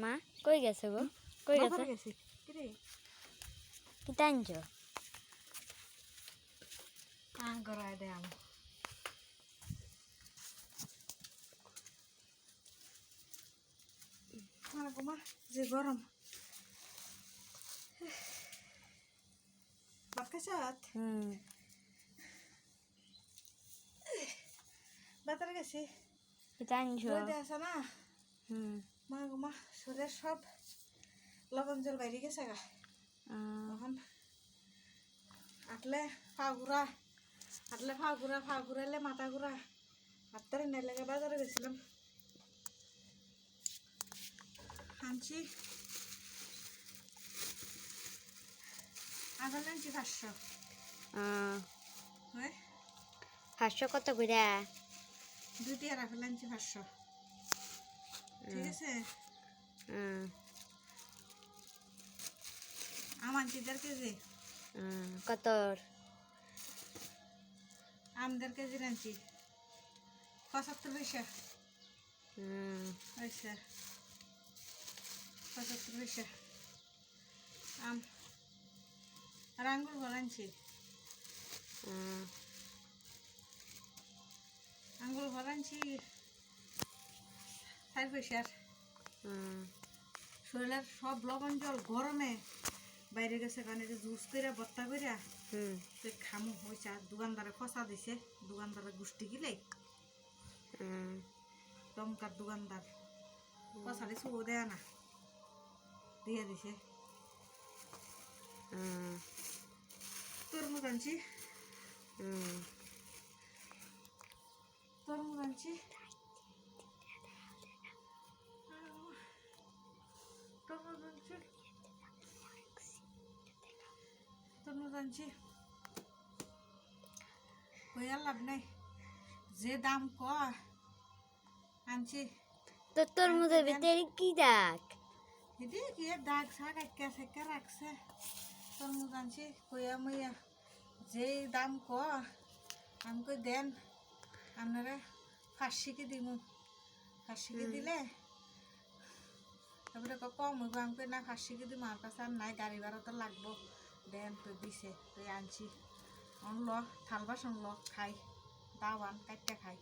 মা কই গেছে গো? কই গেছে? গেছে কিরে কি টানছো? গড়ায় দে আম মা যে গরম ভাত খাইছাত বাতার গেছি কি টানছো? রোদে আছে না মা গো মা শরীরের সব লবণ জল বাইরে গেছে গা তখন আটলে ফা ঘুরাইলে মাথা ঘুরা হাতটারে নাই লাগে বাজারে গেছিলাম আনছি আপেল আনছি 500 হয় 500 কত কইরা? 2 টিয়ার আপেল আনছি 500 ঠিক আছে আম আনছি 1.5 কেজি কত? আম 1.5 কেজি আনছি 75 পয়সা হয়েছে 75 পয়সা আম আর আঙ্গুর ফল আনছি আঙ্গুর ফল আনছি 4 পয়সার শরীরের সব লবণ জল গরমে বাইরে গেছে কারণ এটা জুস করে ভর্তা করে তুই খামু হয়েছে আর দোকানদারে ফসা দিছে দোকানদারের গোষ্ঠী গিলে দমকার দোকানদার ফসা দিছে ও দেয় না দিয়ে দিছে তরমুজ আনছি তরমুজ আনছি তরমুজ আনছি কইয়া লাভ নাই যে দাম কয় আনছি তো তরমুজের ভিতরে কি দাগ? এদি কি দাগ শাক একা রাখছে তরমুজ আনছি কইয়া মইয়া যে দাম কয় আমি কই দেন আপনারা 500 দিমু 500 দিলে তারপরে কম হইব আমি কই না 500 দিমু আমার কাছে আর নাই গাড়ি ভাড়া তো লাগবো দেন তো দিছে তুই আনছি অন ল থাল বাসন ল খাই দাওয়ান কাটটা খাই